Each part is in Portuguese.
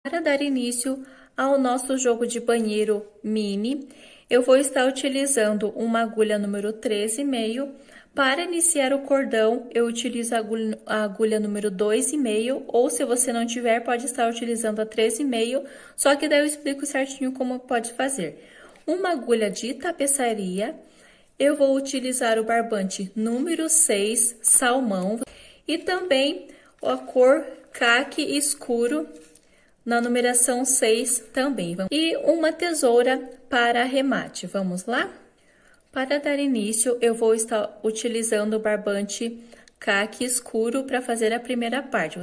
Para dar início ao nosso jogo de banheiro mini, eu vou estar utilizando uma agulha número 13,5. Para iniciar o cordão, eu utilizo a agulha número 2,5, ou se você não tiver, pode estar utilizando a 13,5, só que daí eu explico certinho como pode fazer. Uma agulha de tapeçaria, eu vou utilizar o barbante número 6, salmão, e também a cor caqui escuro, na numeração 6 também. E uma tesoura para arremate. Vamos lá? Para dar início, eu vou estar utilizando o barbante caqui escuro para fazer a primeira parte.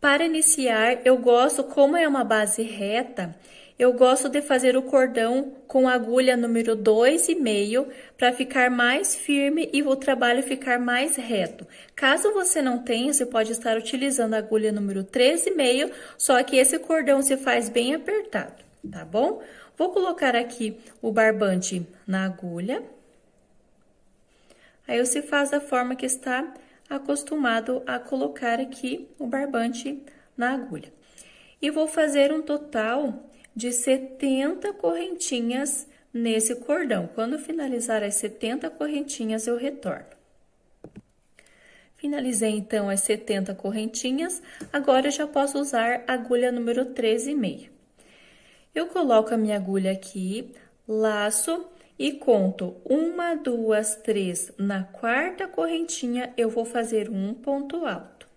Para iniciar, eu gosto, como é uma base reta, eu gosto de fazer o cordão com a agulha número 2,5 para ficar mais firme e o trabalho ficar mais reto. Caso você não tenha, você pode estar utilizando a agulha número 13,5, só que esse cordão se faz bem apertado, tá bom? Vou colocar aqui o barbante na agulha. Aí você faz da forma que está acostumado a colocar aqui o barbante na agulha. E vou fazer um total de 70 correntinhas nesse cordão. Quando finalizar as 70 correntinhas, eu retorno. Finalizei, então, as 70 correntinhas. Agora, eu já posso usar a agulha número 13,5. Eu coloco a minha agulha aqui, laço e conto 1, 2, 3. Na quarta correntinha, eu vou fazer um ponto alto.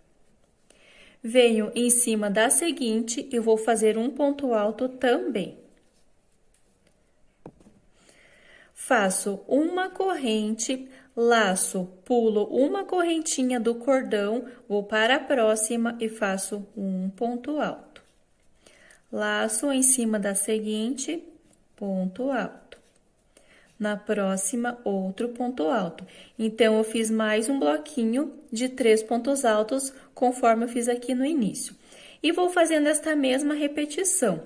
Venho em cima da seguinte, eu vou fazer um ponto alto também. Faço uma corrente, laço, pulo uma correntinha do cordão, vou para a próxima e faço um ponto alto. Laço em cima da seguinte, ponto alto. Na próxima, outro ponto alto. Então, eu fiz mais um bloquinho de 3 pontos altos, conforme eu fiz aqui no início. E vou fazendo esta mesma repetição.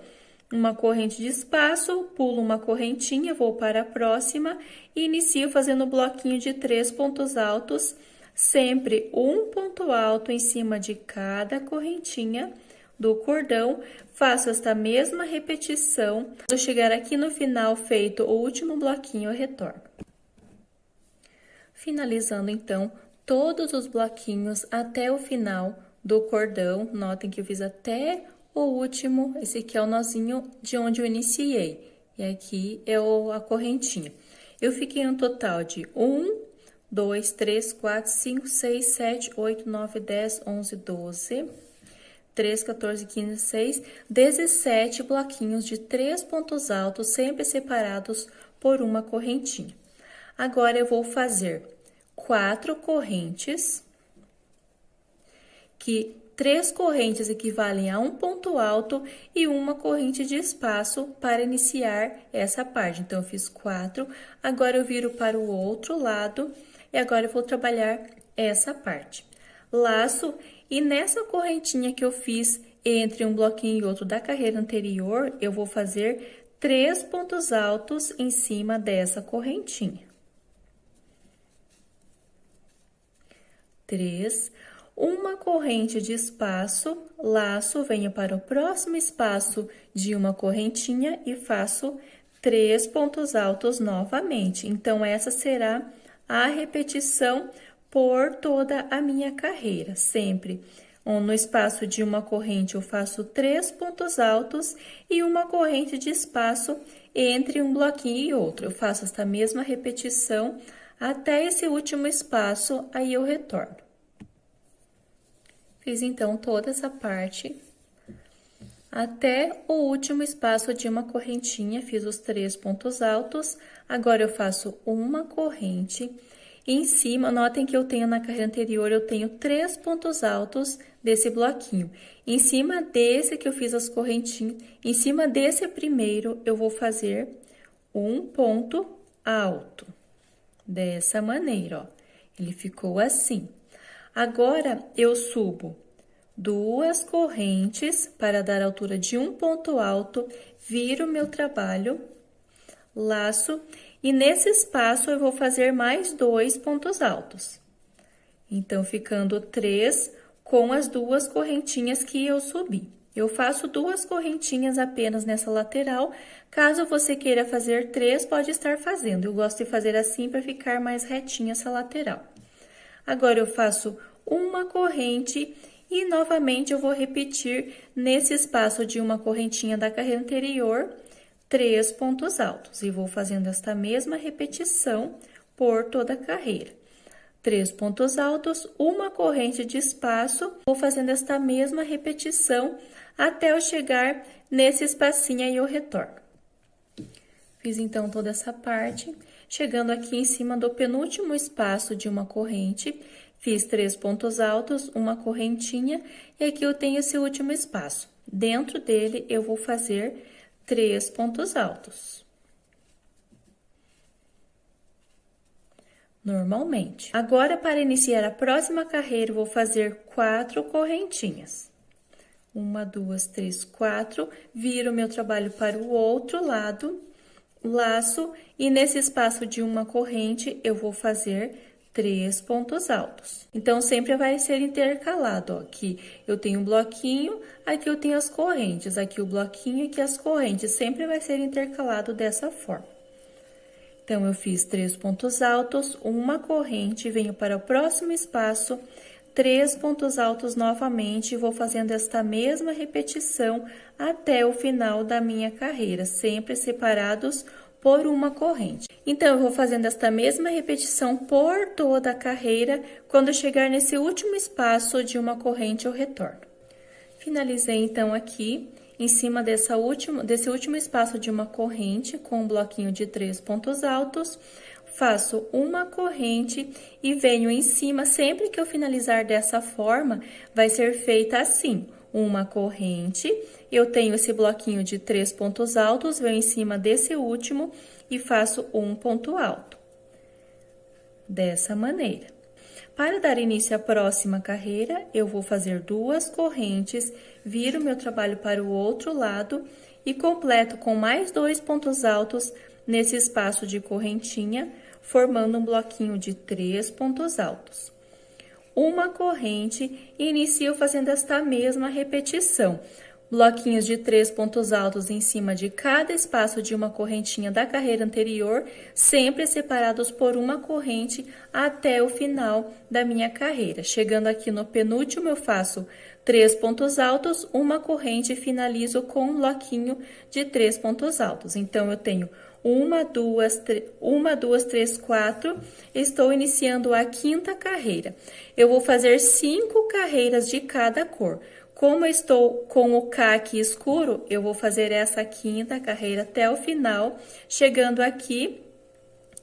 Uma corrente de espaço, pulo uma correntinha, vou para a próxima e inicio fazendo o bloquinho de 3 pontos altos, sempre um ponto alto em cima de cada correntinha do cordão. Faço esta mesma repetição. Quando chegar aqui no final, feito o último bloquinho, eu retorno. Finalizando, então, todos os bloquinhos até o final do cordão. Notem que eu fiz até o último. Esse aqui é o nozinho de onde eu iniciei. E aqui é a correntinha. Eu fiquei um total de 1, 2, 3, 4, 5, 6, 7, 8, 9, 10, 11, 12... 3, 14, 15, 16, 17 bloquinhos de 3 pontos altos, sempre separados por uma correntinha. Agora, eu vou fazer 4 correntes, que 3 correntes equivalem a um ponto alto e uma corrente de espaço para iniciar essa parte. Então, eu fiz 4, agora eu viro para o outro lado e agora eu vou trabalhar essa parte. Laço. E nessa correntinha que eu fiz entre um bloquinho e outro da carreira anterior, eu vou fazer 3 pontos altos em cima dessa correntinha. 3. Uma corrente de espaço, laço, venho para o próximo espaço de uma correntinha e faço 3 pontos altos novamente. Então, essa será a repetição por toda a minha carreira, sempre. No espaço de uma corrente, eu faço 3 pontos altos e uma corrente de espaço entre um bloquinho e outro. Eu faço esta mesma repetição até esse último espaço, aí eu retorno. Fiz, então, toda essa parte até o último espaço de uma correntinha, fiz os 3 pontos altos. Agora, eu faço uma corrente. Em cima, notem que eu tenho na carreira anterior, eu tenho 3 pontos altos desse bloquinho. Em cima desse que eu fiz as correntinhas, em cima desse primeiro, eu vou fazer um ponto alto. Dessa maneira, ó. Ele ficou assim. Agora, eu subo 2 correntes para dar a altura de um ponto alto, viro meu trabalho, laço, e nesse espaço eu vou fazer mais 2 pontos altos. Então, ficando 3 com as 2 correntinhas que eu subi. Eu faço 2 correntinhas apenas nessa lateral. Caso você queira fazer 3, pode estar fazendo. Eu gosto de fazer assim para ficar mais retinha essa lateral. Agora, eu faço uma corrente e, novamente, eu vou repetir nesse espaço de uma correntinha da carreira anterior, 3 pontos altos. E vou fazendo esta mesma repetição por toda a carreira. 3 pontos altos, uma corrente de espaço, vou fazendo esta mesma repetição até eu chegar nesse espacinho e eu retorno. Fiz então toda essa parte, chegando aqui em cima do penúltimo espaço de uma corrente, fiz 3 pontos altos, uma correntinha, e aqui eu tenho esse último espaço. Dentro dele, eu vou fazer 3 pontos altos. Normalmente. Agora, para iniciar a próxima carreira, eu vou fazer 4 correntinhas. 1, 2, 3, 4. Viro meu trabalho para o outro lado, laço, e nesse espaço de uma corrente, eu vou fazer 3 pontos altos. Então, sempre vai ser intercalado, ó. Aqui eu tenho um bloquinho, aqui eu tenho as correntes, aqui o bloquinho e aqui as correntes. Sempre vai ser intercalado dessa forma. Então, eu fiz 3 pontos altos, uma corrente, venho para o próximo espaço, 3 pontos altos novamente, vou fazendo esta mesma repetição até o final da minha carreira, sempre separados por uma corrente. Então, eu vou fazendo esta mesma repetição por toda a carreira, quando chegar nesse último espaço de uma corrente, eu retorno. Finalizei, então, aqui. Em cima desse último espaço de uma corrente, com um bloquinho de 3 pontos altos, faço uma corrente e venho em cima. Sempre que eu finalizar dessa forma, vai ser feita assim, uma corrente, eu tenho esse bloquinho de 3 pontos altos, venho em cima desse último e faço um ponto alto. Dessa maneira. Para dar início à próxima carreira, eu vou fazer 2 correntes, viro meu trabalho para o outro lado e completo com mais 2 pontos altos nesse espaço de correntinha, formando um bloquinho de 3 pontos altos. Uma corrente e inicio fazendo esta mesma repetição. Bloquinhos de 3 pontos altos em cima de cada espaço de uma correntinha da carreira anterior, sempre separados por uma corrente até o final da minha carreira. Chegando aqui no penúltimo, eu faço 3 pontos altos, uma corrente e finalizo com um bloquinho de 3 pontos altos. Então, eu tenho 1, 2, 3, 4, estou iniciando a 5ª carreira. Eu vou fazer 5 carreiras de cada cor. Como eu estou com o caqui escuro, eu vou fazer essa 5ª carreira até o final. Chegando aqui,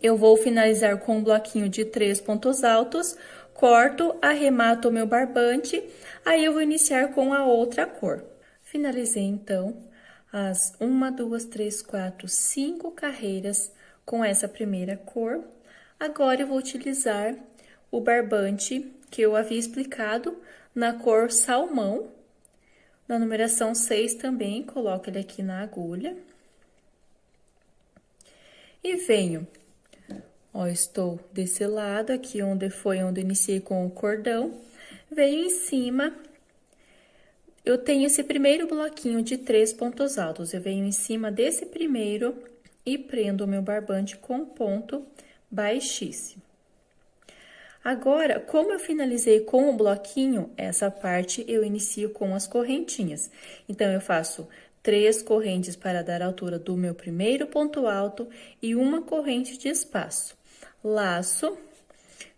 eu vou finalizar com um bloquinho de 3 pontos altos, corto, arremato o meu barbante, aí eu vou iniciar com a outra cor. Finalizei, então, as 1, 2, 3, 4, 5 carreiras com essa primeira cor. Agora, eu vou utilizar o barbante que eu havia explicado na cor salmão. Na numeração 6 também, coloco ele aqui na agulha. E venho, ó, estou desse lado aqui, onde iniciei com o cordão. Venho em cima, eu tenho esse primeiro bloquinho de 3 pontos altos. Eu venho em cima desse primeiro e prendo o meu barbante com ponto baixíssimo. Agora, como eu finalizei com o bloquinho, essa parte eu inicio com as correntinhas. Então, eu faço 3 correntes para dar a altura do meu primeiro ponto alto e uma corrente de espaço. Laço,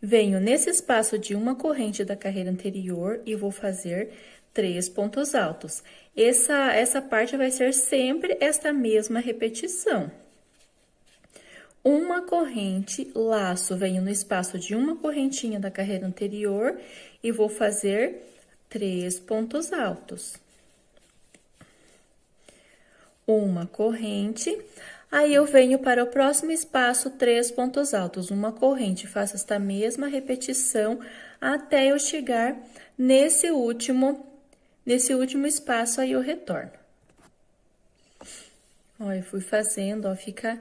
venho nesse espaço de uma corrente da carreira anterior e vou fazer 3 pontos altos. Essa parte vai ser sempre esta mesma repetição. Uma corrente, laço, venho no espaço de uma correntinha da carreira anterior e vou fazer 3 pontos altos. Uma corrente, aí eu venho para o próximo espaço, 3 pontos altos, uma corrente, faço esta mesma repetição até eu chegar nesse último espaço, aí eu retorno. Ó, eu fui fazendo, ó, fica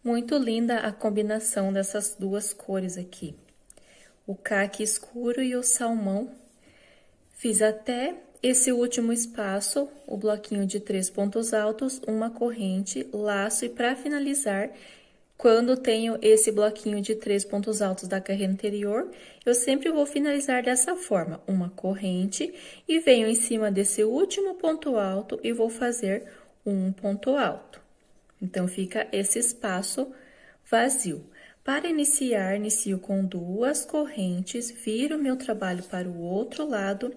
muito linda a combinação dessas 2 cores aqui. O caqui escuro e o salmão. Fiz até esse último espaço, o bloquinho de 3 pontos altos, uma corrente, laço e para finalizar, quando tenho esse bloquinho de 3 pontos altos da carreira anterior, eu sempre vou finalizar dessa forma, uma corrente e venho em cima desse último ponto alto e vou fazer um ponto alto. Então, fica esse espaço vazio. Para iniciar, inicio com 2 correntes, viro meu trabalho para o outro lado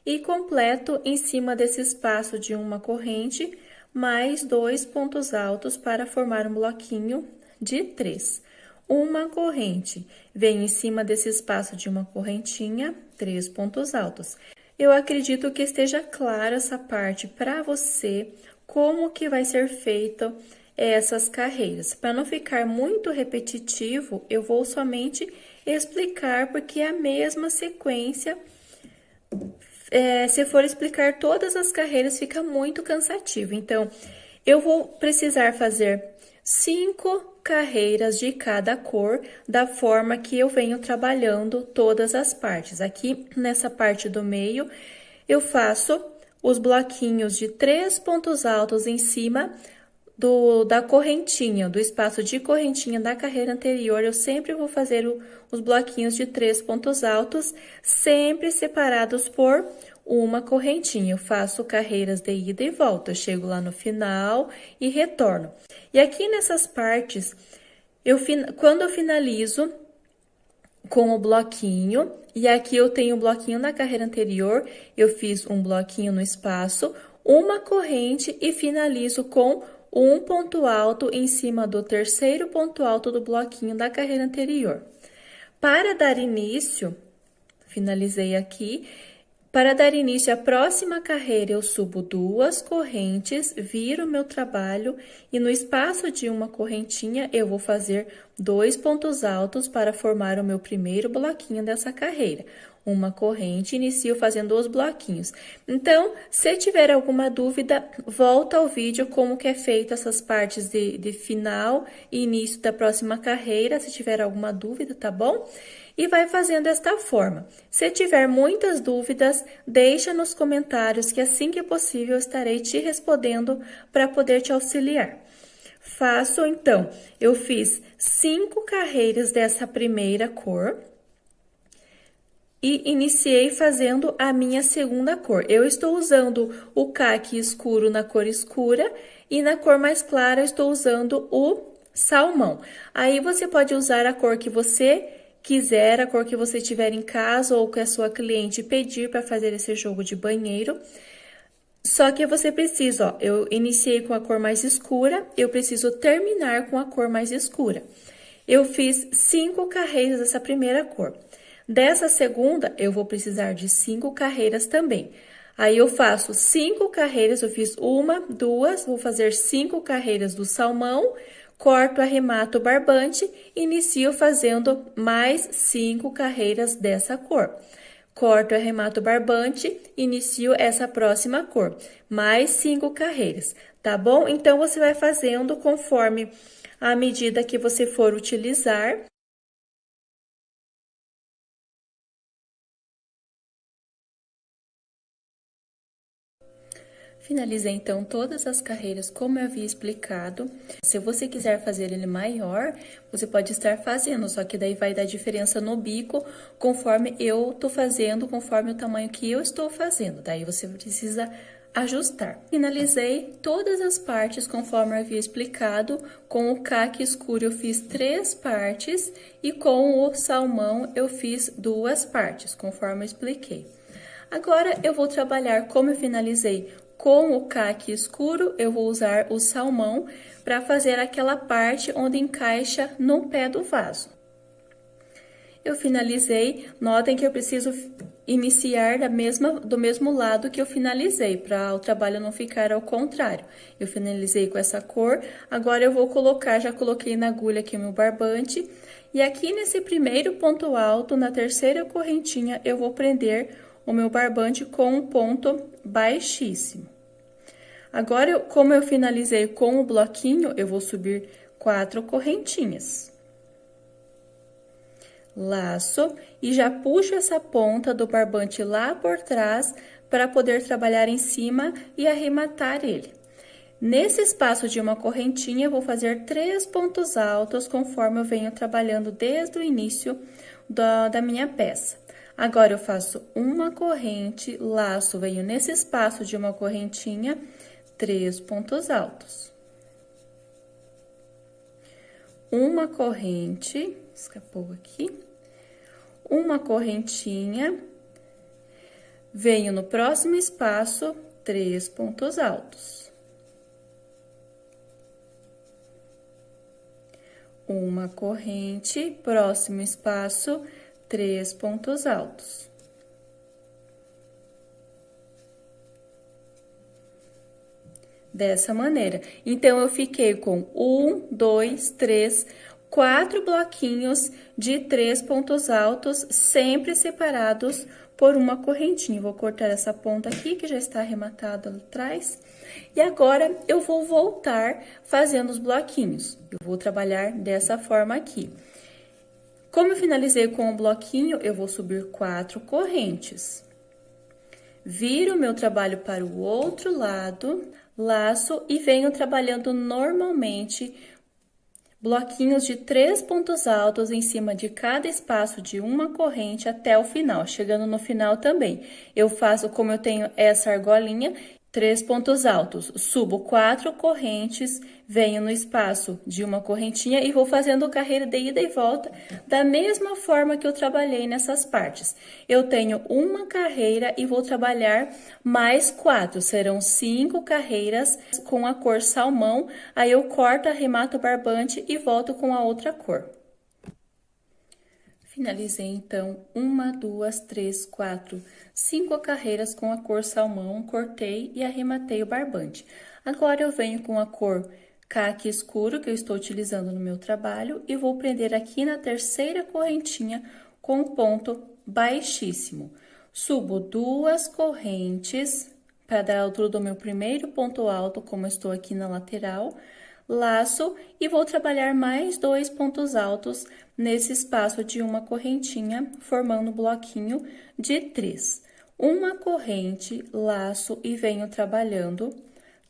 e completo em cima desse espaço de uma corrente, mais 2 pontos altos para formar um bloquinho de 3. Uma corrente, venho em cima desse espaço de uma correntinha, 3 pontos altos. Eu acredito que esteja clara essa parte para você, como que vai ser feito essas carreiras. Para não ficar muito repetitivo, eu vou somente explicar, porque é a mesma sequência. Se for explicar todas as carreiras, fica muito cansativo. Então, eu vou precisar fazer 5 carreiras de cada cor, da forma que eu venho trabalhando todas as partes. Aqui, nessa parte do meio, eu faço os bloquinhos de 3 pontos altos em cima da correntinha, do espaço de correntinha da carreira anterior. Eu sempre vou fazer os bloquinhos de 3 pontos altos, sempre separados por uma correntinha. Eu faço carreiras de ida e volta, eu chego lá no final e retorno. E aqui nessas partes, quando eu finalizo com o bloquinho, e aqui eu tenho o bloquinho na carreira anterior, eu fiz um bloquinho no espaço, uma corrente e finalizo com um ponto alto em cima do terceiro ponto alto do bloquinho da carreira anterior. Para dar início, finalizei aqui. Para dar início à próxima carreira, eu subo 2 correntes, viro meu trabalho e no espaço de uma correntinha, eu vou fazer 2 pontos altos para formar o meu primeiro bloquinho dessa carreira. Uma corrente, inicio fazendo os bloquinhos. Então, se tiver alguma dúvida, volta ao vídeo como que é feito essas partes de final e início da próxima carreira, se tiver alguma dúvida, tá bom? E vai fazendo desta forma. Se tiver muitas dúvidas, deixa nos comentários que assim que possível eu estarei te respondendo para poder te auxiliar. Faço, então, eu fiz 5 carreiras dessa primeira cor e iniciei fazendo a minha segunda cor. Eu estou usando o caqui escuro na cor escura e na cor mais clara eu estou usando o salmão. Aí você pode usar a cor que você quiser, a cor que você tiver em casa ou que a sua cliente pedir para fazer esse jogo de banheiro. Só que você precisa, ó, eu iniciei com a cor mais escura, eu preciso terminar com a cor mais escura. Eu fiz 5 carreiras dessa primeira cor. Dessa segunda, eu vou precisar de 5 carreiras também. Aí, eu faço 5 carreiras, eu fiz 1, 2, vou fazer 5 carreiras do salmão, corto, arremato o barbante, inicio fazendo mais 5 carreiras dessa cor. Corto, arremato o barbante, inicio essa próxima cor, mais 5 carreiras, tá bom? Então, você vai fazendo conforme a medida que você for utilizar. Finalizei, então, todas as carreiras como eu havia explicado. Se você quiser fazer ele maior, você pode estar fazendo, só que daí vai dar diferença no bico, conforme eu tô fazendo, conforme o tamanho que eu estou fazendo. Daí, você precisa ajustar. Finalizei todas as partes conforme eu havia explicado. Com o caqui escuro, eu fiz 3 partes e com o salmão, eu fiz 2 partes, conforme eu expliquei. Agora, eu vou trabalhar como eu finalizei com o caqui escuro, eu vou usar o salmão para fazer aquela parte onde encaixa no pé do vaso. Eu finalizei, notem que eu preciso iniciar do mesmo lado que eu finalizei, para o trabalho não ficar ao contrário. Eu finalizei com essa cor, agora eu vou colocar, já coloquei na agulha aqui o meu barbante, e aqui nesse primeiro ponto alto, na terceira correntinha, eu vou prender o meu barbante com um ponto baixíssimo. Agora, como eu finalizei com o bloquinho, eu vou subir 4 correntinhas. Laço e já puxo essa ponta do barbante lá por trás para poder trabalhar em cima e arrematar ele. Nesse espaço de uma correntinha, eu vou fazer 3 pontos altos, conforme eu venho trabalhando desde o início da minha peça. Agora, eu faço uma corrente, laço, venho nesse espaço de uma correntinha, 3 pontos altos. Uma corrente, escapou aqui, uma correntinha, venho no próximo espaço, 3 pontos altos. Uma corrente, próximo espaço, 3 pontos altos. Dessa maneira. Então, eu fiquei com 1, 2, 3, 4 bloquinhos de 3 pontos altos, sempre separados por uma correntinha. Vou cortar essa ponta aqui, que já está arrematada lá atrás. E agora, eu vou voltar fazendo os bloquinhos. Eu vou trabalhar dessa forma aqui. Como eu finalizei com o bloquinho, eu vou subir 4 correntes. Viro o meu trabalho para o outro lado, laço e venho trabalhando normalmente bloquinhos de 3 pontos altos em cima de cada espaço de uma corrente até o final. Chegando no final também, eu faço, como eu tenho essa argolinha, 3 pontos altos, subo 4 correntes, venho no espaço de uma correntinha e vou fazendo carreira de ida e volta da mesma forma que eu trabalhei nessas partes. Eu tenho uma carreira e vou trabalhar mais 4, serão 5 carreiras com a cor salmão, aí eu corto, arremato o barbante e volto com a outra cor. Finalizei, então, 1, 2, 3, 4, 5 carreiras com a cor salmão, cortei e arrematei o barbante. Agora, eu venho com a cor caqui escuro, que eu estou utilizando no meu trabalho, e vou prender aqui na terceira correntinha com um ponto baixíssimo. Subo 2 correntes para dar a altura do meu primeiro ponto alto, como eu estou aqui na lateral, laço e vou trabalhar mais 2 pontos altos nesse espaço de uma correntinha, formando um bloquinho de 3. Uma corrente, laço e venho trabalhando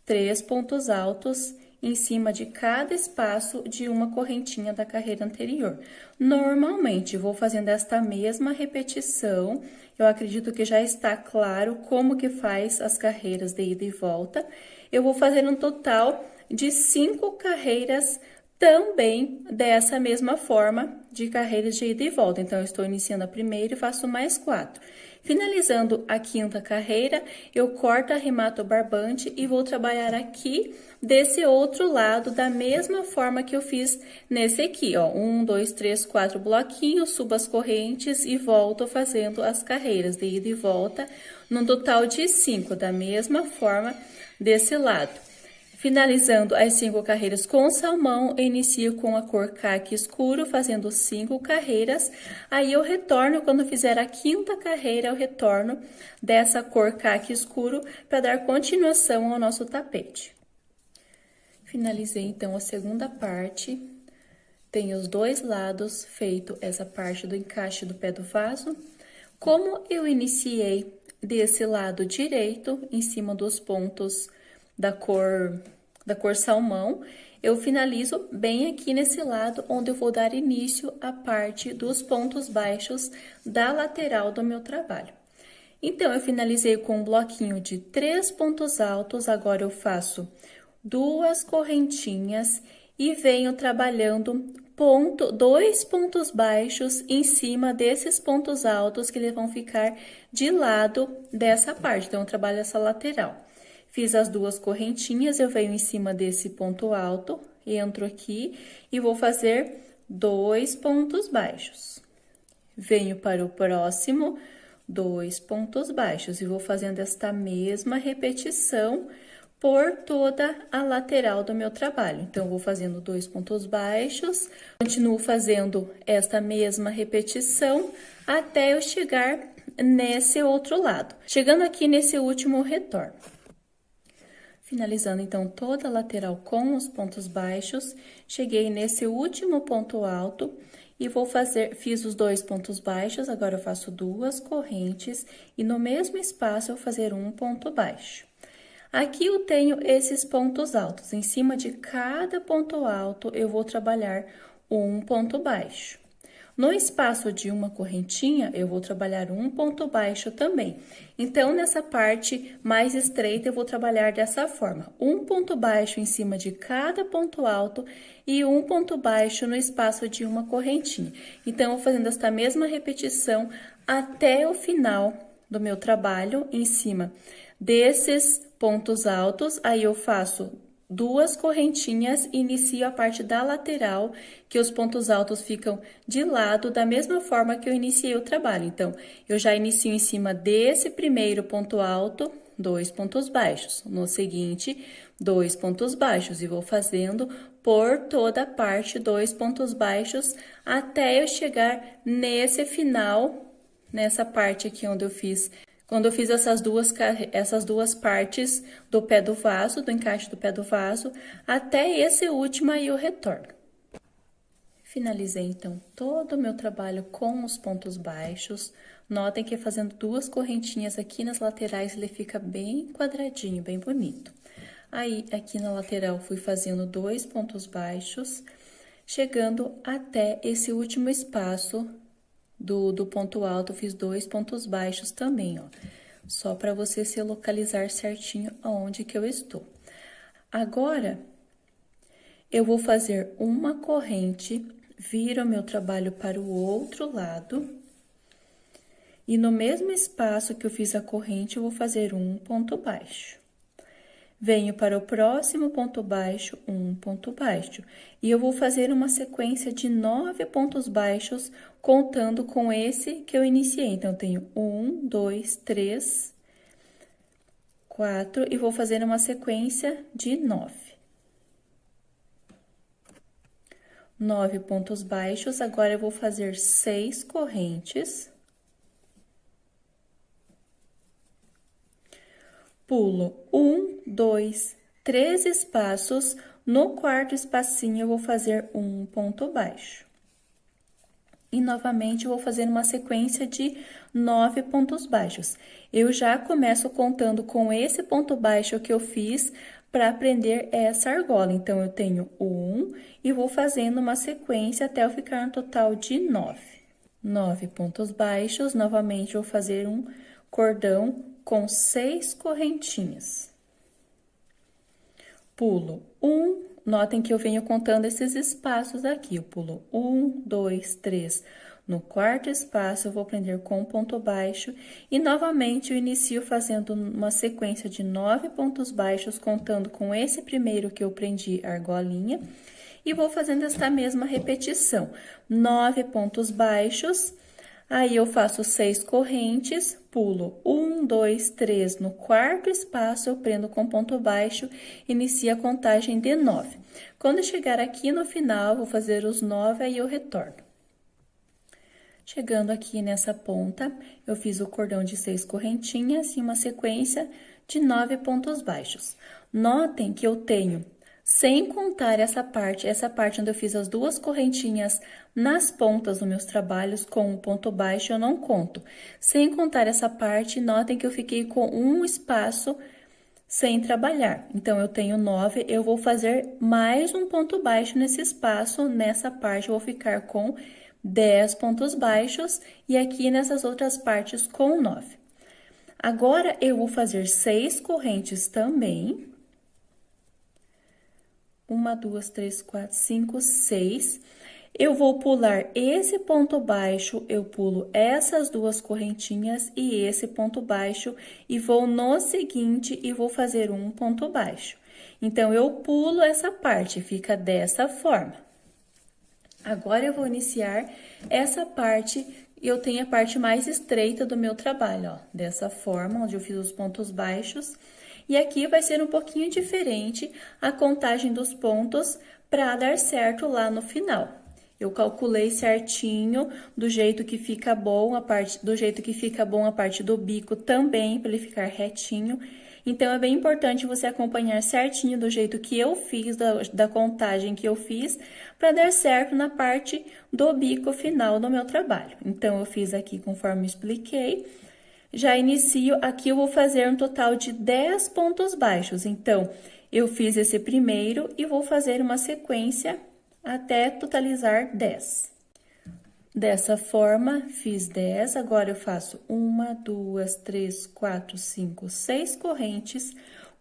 3 pontos altos em cima de cada espaço de uma correntinha da carreira anterior. Normalmente, vou fazendo esta mesma repetição, eu acredito que já está claro como que faz as carreiras de ida e volta. Eu vou fazer um total de 5 carreiras também dessa mesma forma de carreiras de ida e volta. Então, eu estou iniciando a primeira e faço mais 4. Finalizando a quinta carreira, eu corto, arremato o barbante e vou trabalhar aqui desse outro lado da mesma forma que eu fiz nesse aqui, ó. 1, 2, 3, 4 bloquinhos, subo as correntes e volto fazendo as carreiras de ida e volta, num total de 5, da mesma forma desse lado. Finalizando as 5 carreiras com salmão, eu inicio com a cor caqui escuro, fazendo 5 carreiras. Aí, eu retorno, quando fizer a quinta carreira, eu retorno dessa cor caqui escuro para dar continuação ao nosso tapete. Finalizei, então, a segunda parte. Tenho os dois lados feito essa parte do encaixe do pé do vaso. Como eu iniciei desse lado direito, em cima dos pontos da cor salmão, eu finalizo bem aqui nesse lado, onde eu vou dar início à parte dos pontos baixos da lateral do meu trabalho. Então, eu finalizei com um bloquinho de 3 pontos altos, agora eu faço 2 correntinhas e venho trabalhando 2 pontos baixos em cima desses pontos altos, que eles vão ficar de lado dessa parte, então, eu trabalho essa lateral. Fiz as 2 correntinhas, eu venho em cima desse ponto alto, entro aqui e vou fazer 2 pontos baixos. Venho para o próximo, 2 pontos baixos, e vou fazendo esta mesma repetição por toda a lateral do meu trabalho. Então, vou fazendo 2 pontos baixos, continuo fazendo esta mesma repetição até eu chegar nesse outro lado. Chegando aqui nesse último, retorno. Finalizando, então, toda a lateral com os pontos baixos, cheguei nesse último ponto alto e fiz os 2 pontos baixos, agora eu faço 2 correntes e no mesmo espaço eu vou fazer um ponto baixo. Aqui eu tenho esses pontos altos, em cima de cada ponto alto eu vou trabalhar um ponto baixo. No espaço de uma correntinha, eu vou trabalhar um ponto baixo também. Então, nessa parte mais estreita, eu vou trabalhar dessa forma. Um ponto baixo em cima de cada ponto alto e um ponto baixo no espaço de uma correntinha. Então, eu vou fazendo esta mesma repetição até o final do meu trabalho, em cima desses pontos altos, aí eu faço 2 correntinhas e inicio a parte da lateral, que os pontos altos ficam de lado, da mesma forma que eu iniciei o trabalho. Então, eu já inicio em cima desse primeiro ponto alto, 2 pontos baixos. No seguinte, 2 pontos baixos. E vou fazendo por toda a parte 2 pontos baixos, até eu chegar nesse final, nessa parte aqui onde eu fiz... Quando eu fiz essas duas partes do pé do vaso, do encaixe do pé do vaso, até esse último aí eu retorno. Finalizei, então, todo o meu trabalho com os pontos baixos. Notem que fazendo 2 correntinhas aqui nas laterais, ele fica bem quadradinho, bem bonito. Aí, aqui na lateral, fui fazendo 2 pontos baixos, chegando até esse último espaço do ponto alto, fiz 2 pontos baixos também, ó. Só para você se localizar certinho aonde que eu estou. Agora, eu vou fazer uma corrente, viro o meu trabalho para o outro lado. E no mesmo espaço que eu fiz a corrente, eu vou fazer um ponto baixo. Venho para o próximo ponto baixo, um ponto baixo. E eu vou fazer uma sequência de 9 pontos baixos, contando com esse que eu iniciei. Então, eu tenho 1, 2, 3, 4, e vou fazer uma sequência de 9. 9 pontos baixos, agora eu vou fazer 6 correntes. Pulo 1, 2, 3 espaços, no quarto espacinho eu vou fazer um ponto baixo. E novamente eu vou fazer uma sequência de 9 pontos baixos. Eu já começo contando com esse ponto baixo que eu fiz para prender essa argola. Então, eu tenho 1 e vou fazendo uma sequência até eu ficar no total de 9. 9 pontos baixos, novamente eu vou fazer um cordão com 6 correntinhas. Pulo 1, notem que eu venho contando esses espaços aqui. Eu pulo 1, 2, 3. No quarto espaço, eu vou prender com um ponto baixo e novamente eu inicio fazendo uma sequência de 9 pontos baixos, contando com esse primeiro que eu prendi a argolinha, e vou fazendo esta mesma repetição. 9 pontos baixos. Aí, eu faço 6 correntes, pulo 1, 2, 3, no quarto espaço, eu prendo com ponto baixo, inicio a contagem de 9. Quando eu chegar aqui no final, vou fazer os 9, aí eu retorno. Chegando aqui nessa ponta, eu fiz o cordão de 6 correntinhas e uma sequência de 9 pontos baixos. Notem que eu tenho... Sem contar essa parte onde eu fiz as 2 correntinhas nas pontas dos meus trabalhos com o ponto baixo, eu não conto. Sem contar essa parte, notem que eu fiquei com um espaço sem trabalhar. Então, eu tenho 9, eu vou fazer mais um ponto baixo nesse espaço, nessa parte eu vou ficar com 10 pontos baixos e aqui nessas outras partes com 9. Agora, eu vou fazer 6 correntes também. 1, 2, 3, 4, 5, 6. Eu vou pular esse ponto baixo, eu pulo essas 2 correntinhas e esse ponto baixo, e vou no seguinte e vou fazer um ponto baixo. Então, eu pulo essa parte, fica dessa forma. Agora, eu vou iniciar essa parte, e eu tenho a parte mais estreita do meu trabalho, ó, dessa forma, onde eu fiz os pontos baixos. E aqui vai ser um pouquinho diferente a contagem dos pontos para dar certo lá no final. Eu calculei certinho, do jeito que fica bom a parte do bico também, para ele ficar retinho. Então, é bem importante você acompanhar certinho do jeito que eu fiz, da contagem que eu fiz, para dar certo na parte do bico final do meu trabalho. Então, eu fiz aqui conforme eu expliquei. Já inicio, aqui eu vou fazer um total de 10 pontos baixos. Então, eu fiz esse primeiro e vou fazer uma sequência até totalizar 10. Dessa forma, fiz 10, agora eu faço 1, 2, 3, 4, 5, 6 correntes,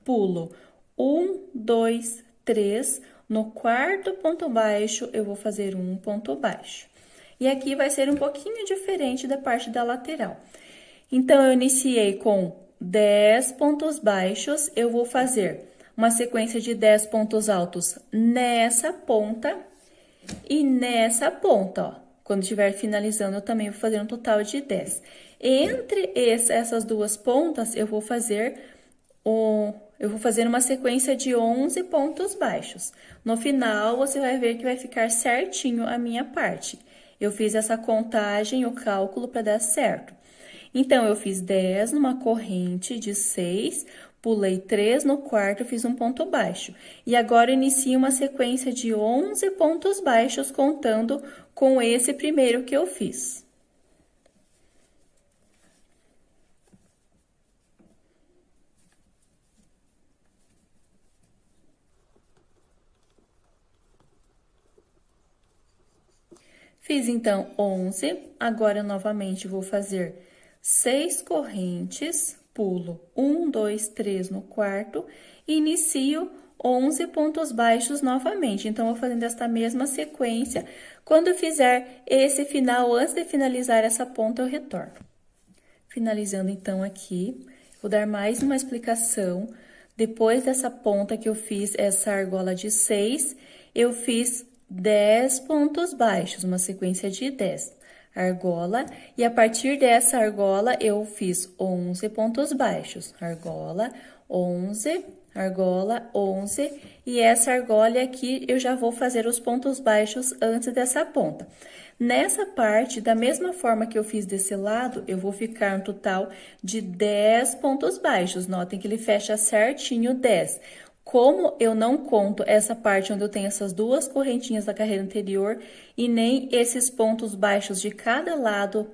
pulo 1, 2, 3, no quarto ponto baixo, eu vou fazer um ponto baixo. E aqui vai ser um pouquinho diferente da parte da lateral. Então, eu iniciei com 10 pontos baixos, eu vou fazer uma sequência de 10 pontos altos nessa ponta e nessa ponta, ó. Quando estiver finalizando, eu também vou fazer um total de 10. Entre essas duas pontas, eu vou fazer uma sequência de 11 pontos baixos. No final, você vai ver que vai ficar certinho a minha parte. Eu fiz essa contagem, o cálculo para dar certo. Então, eu fiz 10 numa corrente de 6, pulei 3 no quarto, fiz um ponto baixo. E agora, inicio uma sequência de 11 pontos baixos, contando com esse primeiro que eu fiz. Fiz, então, 11. Agora, eu novamente vou fazer 6 correntes, pulo 1, 2, 3 no quarto e inicio 11 pontos baixos novamente. Então, vou fazendo esta mesma sequência. Quando eu fizer esse final, antes de finalizar essa ponta, eu retorno. Finalizando, então, aqui, vou dar mais uma explicação. Depois dessa ponta que eu fiz essa argola de 6, eu fiz 10 pontos baixos, uma sequência de 10. Argola, e a partir dessa argola, eu fiz 11 pontos baixos. Argola, 11, argola, 11, e essa argola aqui, eu já vou fazer os pontos baixos antes dessa ponta. Nessa parte, da mesma forma que eu fiz desse lado, eu vou ficar um total de 10 pontos baixos. Notem que ele fecha certinho 10. Como eu não conto essa parte onde eu tenho essas duas correntinhas da carreira anterior e nem esses pontos baixos de cada lado,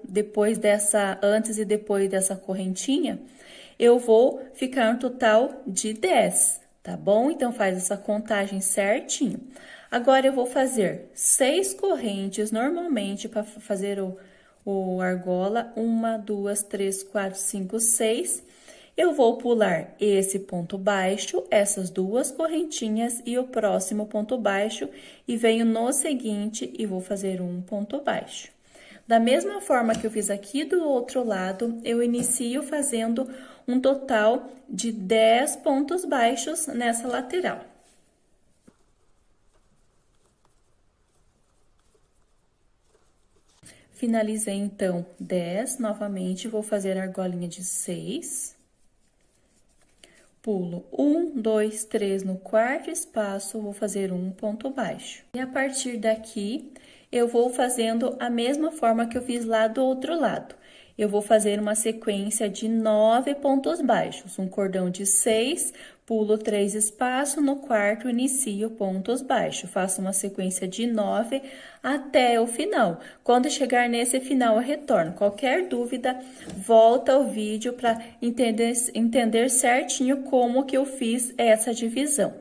antes e depois dessa correntinha, eu vou ficar um total de 10, tá bom? Então, faz essa contagem certinho. Agora, eu vou fazer 6 correntes normalmente para fazer o argola. 1, 2, 3, 4, 5, 6. Eu vou pular esse ponto baixo, essas duas correntinhas e o próximo ponto baixo, e venho no seguinte e vou fazer um ponto baixo. Da mesma forma que eu fiz aqui do outro lado, eu inicio fazendo um total de 10 pontos baixos nessa lateral. Finalizei, então, 10, novamente, vou fazer a argolinha de 6. Pulo 1, 2, 3 no quarto espaço, vou fazer um ponto baixo. E a partir daqui, eu vou fazendo a mesma forma que eu fiz lá do outro lado. Eu vou fazer uma sequência de 9 pontos baixos, um cordão de 6, pulo 3 espaços, no quarto inicio pontos baixos. Faço uma sequência de 9 até o final. Quando chegar nesse final, eu retorno. Qualquer dúvida, volta ao vídeo para entender certinho como que eu fiz essa divisão.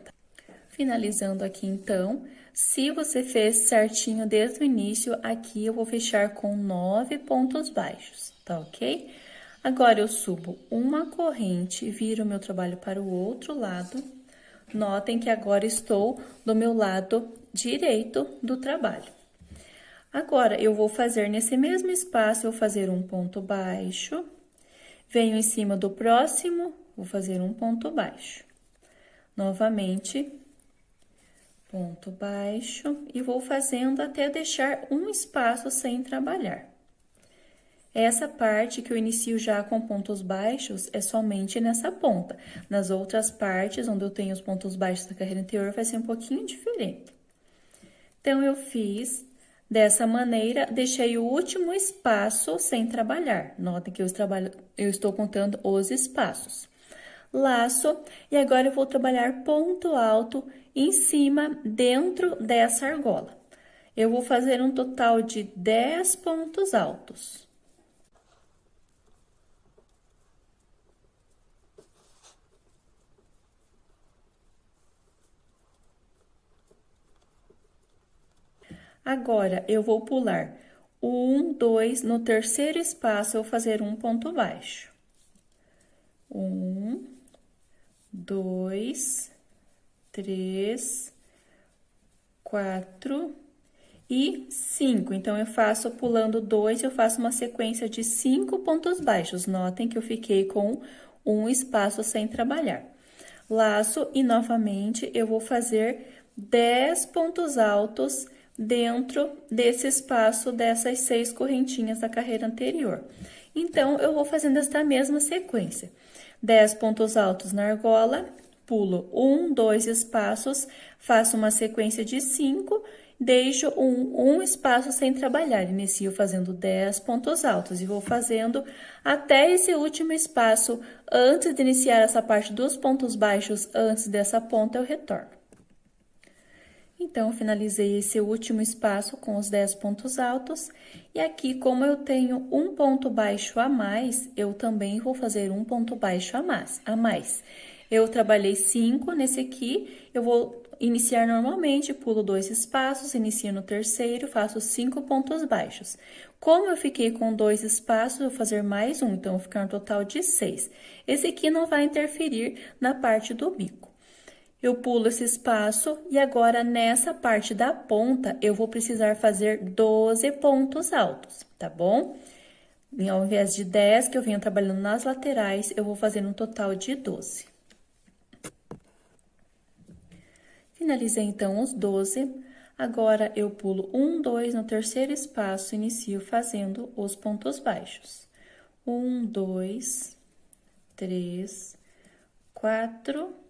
Finalizando aqui, então, se você fez certinho desde o início, aqui eu vou fechar com 9 pontos baixos, tá ok? Agora, eu subo uma corrente, viro o meu trabalho para o outro lado. Notem que agora estou do meu lado direito do trabalho. Agora, eu vou fazer nesse mesmo espaço, eu vou fazer um ponto baixo. Venho em cima do próximo, vou fazer um ponto baixo. Novamente, ponto baixo, e vou fazendo até deixar um espaço sem trabalhar. Essa parte que eu inicio já com pontos baixos é somente nessa ponta. Nas outras partes, onde eu tenho os pontos baixos da carreira anterior, vai ser um pouquinho diferente. Então, eu fiz Dessa maneira, deixei o último espaço sem trabalhar. Notem que eu estou contando os espaços. Laço, e agora eu vou trabalhar ponto alto em cima, dentro dessa argola. Eu vou fazer um total de 10 pontos altos. Agora, eu vou pular 1, 2, no terceiro espaço, eu vou fazer um ponto baixo. 1, 2, 3, 4 e 5. Então, eu faço pulando 2, eu faço uma sequência de 5 pontos baixos. Notem que eu fiquei com um espaço sem trabalhar. Laço e, novamente, eu vou fazer 10 pontos altos dentro desse espaço dessas 6 correntinhas da carreira anterior. Então, eu vou fazendo esta mesma sequência. 10 pontos altos na argola, pulo 1, 2 espaços, faço uma sequência de 5, deixo um espaço sem trabalhar. Inicio fazendo 10 pontos altos e vou fazendo até esse último espaço. Antes de iniciar essa parte dos pontos baixos, antes dessa ponta, eu retorno. Então, finalizei esse último espaço com os 10 pontos altos. E aqui, como eu tenho um ponto baixo a mais, eu também vou fazer um ponto baixo a mais. Eu trabalhei 5 nesse aqui, eu vou iniciar normalmente, pulo 2 espaços, inicio no terceiro, faço 5 pontos baixos. Como eu fiquei com 2 espaços, eu vou fazer mais um, então, vou ficar um total de 6. Esse aqui não vai interferir na parte do bico. Eu pulo esse espaço e agora, nessa parte da ponta, eu vou precisar fazer 12 pontos altos, tá bom? E ao invés de 10, que eu venho trabalhando nas laterais, eu vou fazer um total de 12. Finalizei, então, os 12. Agora, eu pulo 1, 2 no terceiro espaço, inicio fazendo os pontos baixos. 1, 2, 3, 4...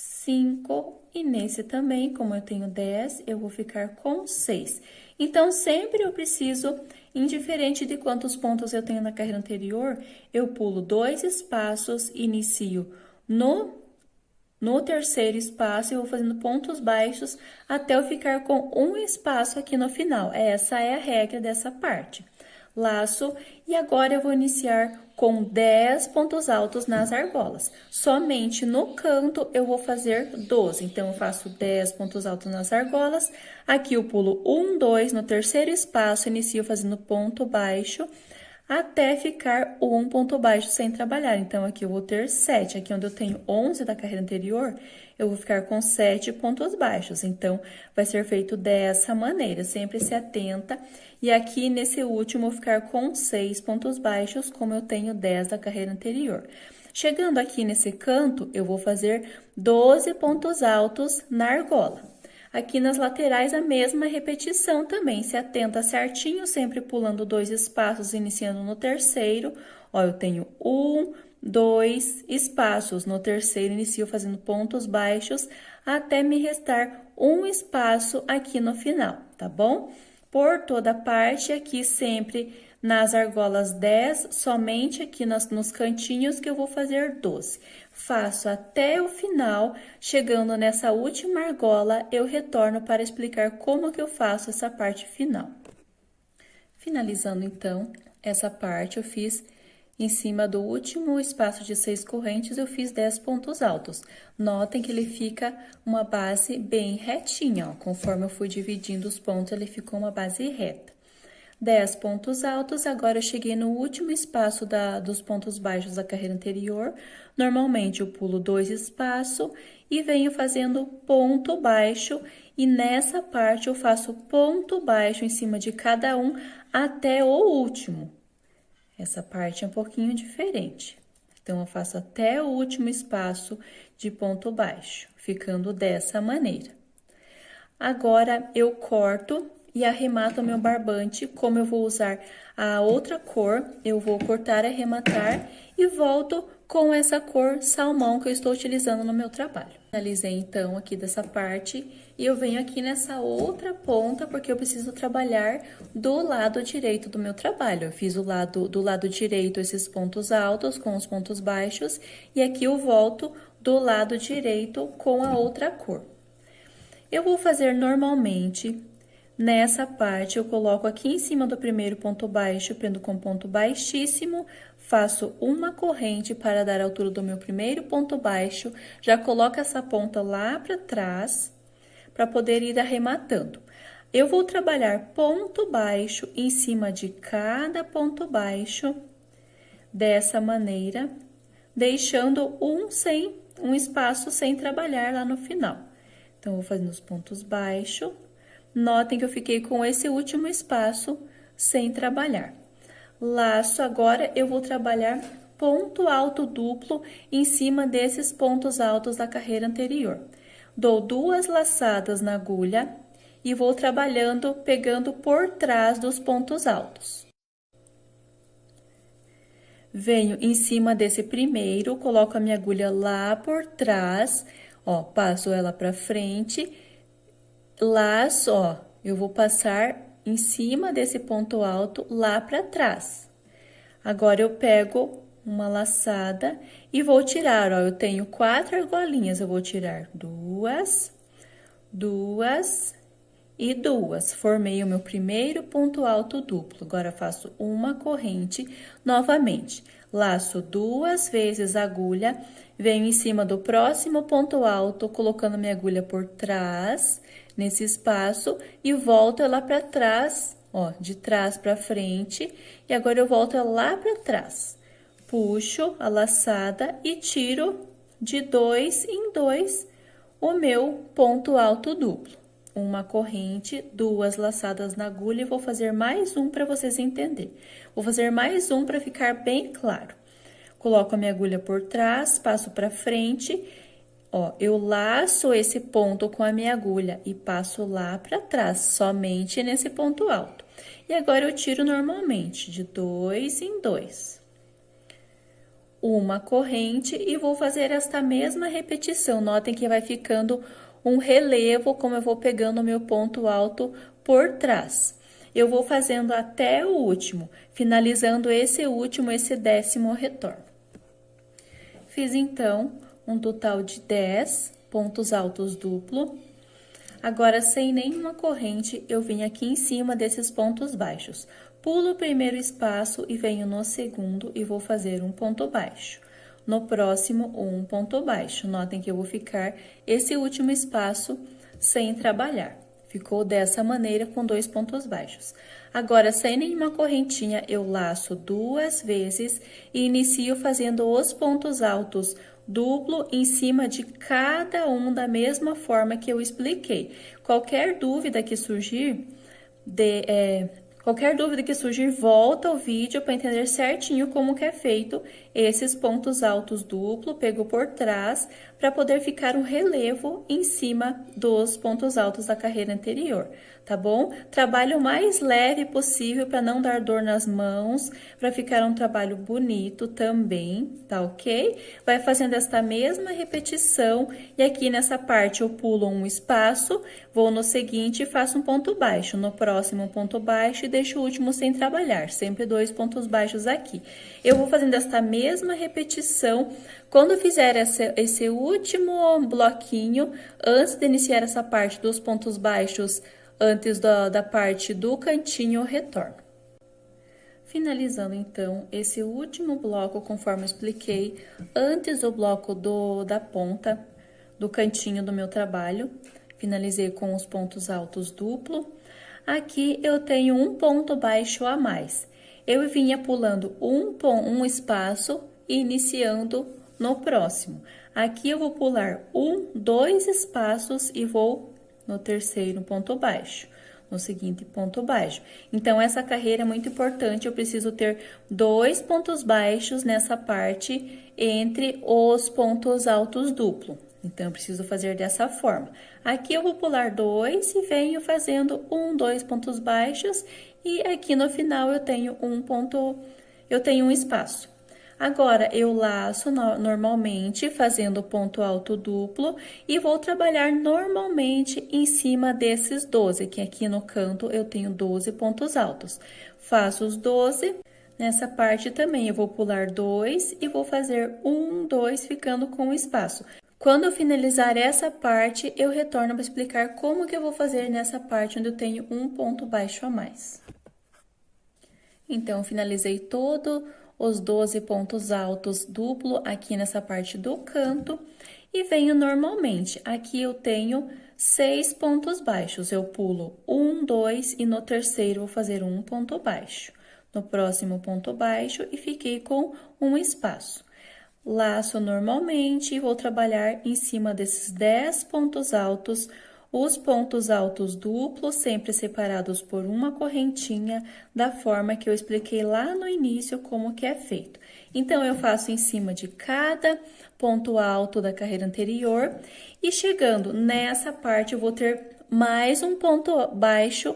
5, e nesse também, como eu tenho 10, eu vou ficar com 6. Então, sempre eu preciso, indiferente de quantos pontos eu tenho na carreira anterior, eu pulo 2 espaços, inicio no terceiro espaço e vou fazendo pontos baixos até eu ficar com um espaço aqui no final. Essa é a regra dessa parte. Laço, e agora eu vou iniciar com 10 pontos altos nas argolas. Somente no canto eu vou fazer 12. Então, eu faço 10 pontos altos nas argolas. Aqui eu pulo 1, 2 no terceiro espaço, inicio fazendo ponto baixo até ficar um ponto baixo sem trabalhar. Então, aqui eu vou ter 7. Aqui onde eu tenho 11 da carreira anterior, eu vou ficar com 7 pontos baixos. Então, vai ser feito dessa maneira, sempre se atenta. E aqui, nesse último, eu vou ficar com 6 pontos baixos, como eu tenho 10 da carreira anterior. Chegando aqui nesse canto, eu vou fazer 12 pontos altos na argola. Aqui nas laterais, a mesma repetição também. Se atenta certinho, sempre pulando 2 espaços, iniciando no terceiro. Ó, eu tenho 1, 2 espaços. No terceiro, inicio fazendo pontos baixos, até me restar um espaço aqui no final, tá bom? Por toda parte, aqui sempre nas argolas 10, somente aqui nos cantinhos que eu vou fazer 12. Faço até o final, chegando nessa última argola, eu retorno para explicar como que eu faço essa parte final. Finalizando, então, essa parte, eu fiz em cima do último espaço de 6 correntes, eu fiz 10 pontos altos. Notem que ele fica uma base bem retinha, ó. Conforme eu fui dividindo os pontos, ele ficou uma base reta. 10 pontos altos, agora eu cheguei no último espaço dos pontos baixos da carreira anterior. Normalmente, eu pulo 2 espaços e venho fazendo ponto baixo, e nessa parte eu faço ponto baixo em cima de cada um até o último. Essa parte é um pouquinho diferente. Então, eu faço até o último espaço de ponto baixo, ficando dessa maneira. Agora, eu corto e arremato o meu barbante. Como eu vou usar a outra cor, eu vou cortar e arrematar e volto com essa cor salmão que eu estou utilizando no meu trabalho. Finalizei então aqui dessa parte e eu venho aqui nessa outra ponta porque eu preciso trabalhar do lado direito do meu trabalho. Eu fiz do lado direito esses pontos altos com os pontos baixos e aqui eu volto do lado direito com a outra cor. Eu vou fazer normalmente, nessa parte eu coloco aqui em cima do primeiro ponto baixo, prendo com ponto baixíssimo, faço uma corrente para dar a altura do meu primeiro ponto baixo, já coloco essa ponta lá para trás, para poder ir arrematando. Eu vou trabalhar ponto baixo em cima de cada ponto baixo, dessa maneira, deixando um espaço sem trabalhar lá no final. Então, vou fazendo os pontos baixos. Notem que eu fiquei com esse último espaço sem trabalhar. Laço, agora eu vou trabalhar ponto alto duplo em cima desses pontos altos da carreira anterior. Dou 2 laçadas na agulha e vou trabalhando, pegando por trás dos pontos altos. Venho em cima desse primeiro, coloco a minha agulha lá por trás, ó, passo ela pra frente, laço, ó, eu vou passar em cima desse ponto alto lá pra trás. Agora, eu pego uma laçada e vou tirar, ó, eu tenho 4 argolinhas, eu vou tirar 2, 2 e 2. Formei o meu primeiro ponto alto duplo. Agora, faço uma corrente novamente. Laço 2 vezes a agulha, venho em cima do próximo ponto alto, colocando minha agulha por trás, nesse espaço, e volto ela para trás, ó, de trás para frente, e agora eu volto ela lá para trás. Puxo a laçada e tiro de 2 em 2 o meu ponto alto duplo. Uma corrente, 2 laçadas na agulha e vou fazer mais um para vocês entenderem. Vou fazer mais um para ficar bem claro. Coloco a minha agulha por trás, passo para frente, ó, eu laço esse ponto com a minha agulha e passo lá para trás, somente nesse ponto alto. E agora, eu tiro normalmente, de 2 em 2. Uma corrente e vou fazer esta mesma repetição. Notem que vai ficando um relevo, como eu vou pegando o meu ponto alto por trás. Eu vou fazendo até o último, finalizando esse último, esse 10º retorno. Fiz, então, um total de 10 pontos altos duplo. Agora, sem nenhuma corrente, eu vim aqui em cima desses pontos baixos. Pulo o primeiro espaço e venho no segundo e vou fazer um ponto baixo. No próximo, um ponto baixo. Notem que eu vou ficar esse último espaço sem trabalhar. Ficou dessa maneira com 2 pontos baixos. Agora, sem nenhuma correntinha, eu laço 2 vezes e inicio fazendo os pontos altos duplo em cima de cada um da mesma forma que eu expliquei. Qualquer dúvida que surgir, volta ao vídeo para entender certinho como que é feito esses pontos altos duplo, pego por trás, para poder ficar um relevo em cima dos pontos altos da carreira anterior, tá bom? Trabalho o mais leve possível para não dar dor nas mãos, para ficar um trabalho bonito também, tá ok? Vai fazendo esta mesma repetição e aqui nessa parte eu pulo um espaço, vou no seguinte e faço um ponto baixo, no próximo um ponto baixo e deixo o último sem trabalhar, sempre 2 pontos baixos aqui. Eu vou fazendo esta mesma repetição. Quando eu fizer esse último bloquinho, antes de iniciar essa parte dos pontos baixos, antes da parte do cantinho, eu retorno. Finalizando, então, esse último bloco, conforme eu expliquei, antes do bloco da ponta, do cantinho do meu trabalho, finalizei com os pontos altos duplo. Aqui, eu tenho um ponto baixo a mais. Eu vinha pulando um espaço e iniciando no próximo. Aqui, eu vou pular 2 espaços e vou no terceiro ponto baixo, no seguinte ponto baixo. Então, essa carreira é muito importante, eu preciso ter 2 pontos baixos nessa parte entre os pontos altos duplo. Então, eu preciso fazer dessa forma. Aqui, eu vou pular 2 e venho fazendo 2 pontos baixos e aqui no final eu tenho um espaço. Agora, eu laço normalmente, fazendo ponto alto duplo, e vou trabalhar normalmente em cima desses 12, que aqui no canto eu tenho 12 pontos altos. Faço os 12, nessa parte também eu vou pular 2 e vou fazer 1, 2, ficando com o espaço. Quando eu finalizar essa parte, eu retorno para explicar como que eu vou fazer nessa parte onde eu tenho um ponto baixo a mais. Então, finalizei todos os 12 pontos altos duplo aqui nessa parte do canto e venho normalmente. Aqui eu tenho 6 pontos baixos. Eu pulo 1, 2 e no terceiro vou fazer um ponto baixo. No próximo ponto baixo e fiquei com um espaço. Laço normalmente e vou trabalhar em cima desses 10 pontos altos. Os pontos altos duplos, sempre separados por uma correntinha, da forma que eu expliquei lá no início como que é feito. Então, eu faço em cima de cada ponto alto da carreira anterior e chegando nessa parte, eu vou ter mais um ponto baixo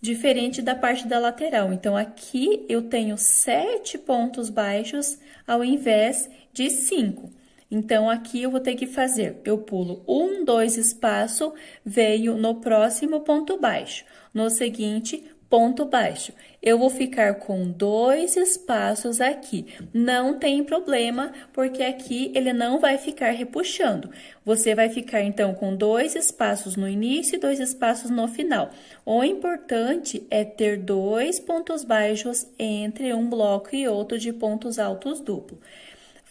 diferente da parte da lateral. Então, aqui eu tenho 7 pontos baixos ao invés de 5. Então, aqui eu vou ter que fazer, eu pulo 1, 2 espaço, venho no próximo ponto baixo. No seguinte, ponto baixo. Eu vou ficar com 2 espaços aqui. Não tem problema, porque aqui ele não vai ficar repuxando. Você vai ficar, então, com 2 espaços no início e 2 espaços no final. O importante é ter 2 pontos baixos entre um bloco e outro de pontos altos duplo.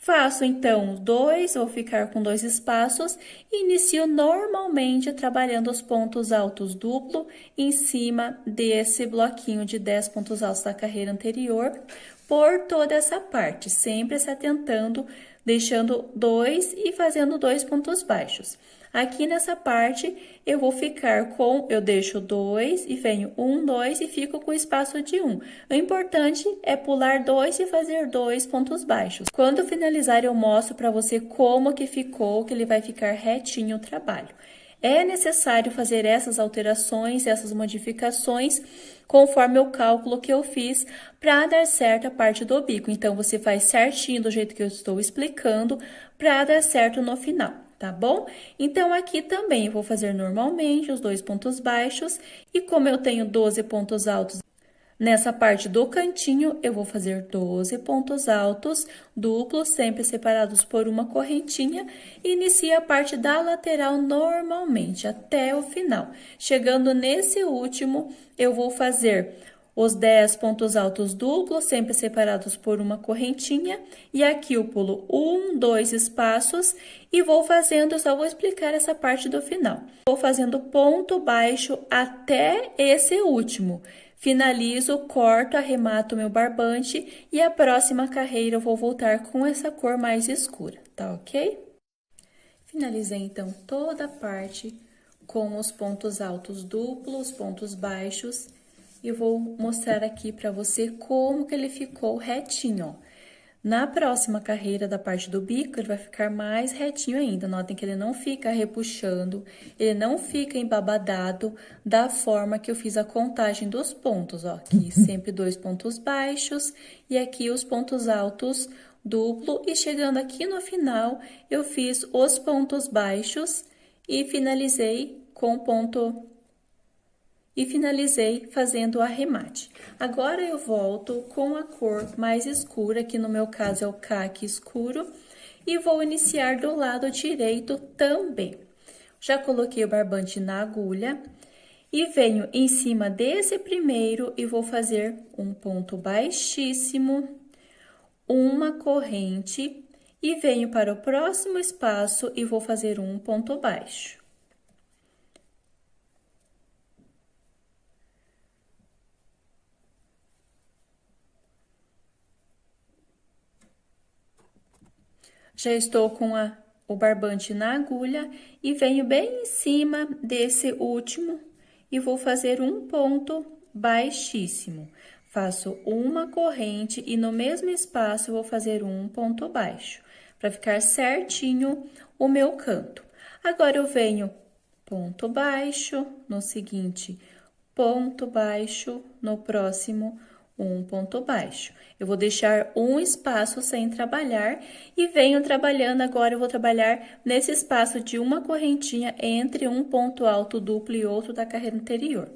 Faço, então, 2, vou ficar com 2 espaços e inicio normalmente trabalhando os pontos altos duplo em cima desse bloquinho de 10 pontos altos da carreira anterior, por toda essa parte, sempre se atentando, deixando 2 e fazendo 2 pontos baixos. Aqui nessa parte, eu vou ficar eu deixo 2 e venho 1, 2 e fico com o espaço de 1. O importante é pular 2 e fazer 2 pontos baixos. Quando finalizar, eu mostro para você como que ficou, que ele vai ficar retinho o trabalho. É necessário fazer essas alterações, essas modificações, conforme o cálculo que eu fiz para dar certo a parte do bico. Então, você faz certinho do jeito que eu estou explicando para dar certo no final, tá bom? Então, aqui também eu vou fazer normalmente os 2 pontos baixos e como eu tenho 12 pontos altos nessa parte do cantinho, eu vou fazer 12 pontos altos duplos, sempre separados por uma correntinha, e inicio a parte da lateral normalmente, até o final. Chegando nesse último, eu vou fazer os 10 pontos altos duplos, sempre separados por uma correntinha, e aqui eu pulo 1, 2 espaços, e vou fazendo, eu só vou explicar essa parte do final. Vou fazendo ponto baixo até esse último. Finalizo, corto, arremato meu barbante e a próxima carreira eu vou voltar com essa cor mais escura, tá ok? Finalizei, então, toda a parte com os pontos altos duplos, pontos baixos, e vou mostrar aqui pra você como que ele ficou retinho, ó. Na próxima carreira da parte do bico, ele vai ficar mais retinho ainda. Notem que ele não fica repuxando, ele não fica embabadado da forma que eu fiz a contagem dos pontos, ó. Aqui sempre 2 pontos baixos e aqui os pontos altos duplo. E chegando aqui no final, eu fiz os pontos baixos e finalizei com ponto... E finalizei fazendo o arremate. Agora, eu volto com a cor mais escura, que no meu caso é o caqui escuro, e vou iniciar do lado direito também. Já coloquei o barbante na agulha e venho em cima desse primeiro e vou fazer um ponto baixíssimo, uma corrente, e venho para o próximo espaço e vou fazer um ponto baixo. Já estou com o barbante na agulha e venho bem em cima desse último e vou fazer um ponto baixíssimo. Faço uma corrente e no mesmo espaço vou fazer um ponto baixo, para ficar certinho o meu canto. Agora, eu venho ponto baixo, no seguinte, ponto baixo, no próximo, um ponto baixo. Eu vou deixar um espaço sem trabalhar e venho trabalhando agora, eu vou trabalhar nesse espaço de uma correntinha entre um ponto alto duplo e outro da carreira anterior.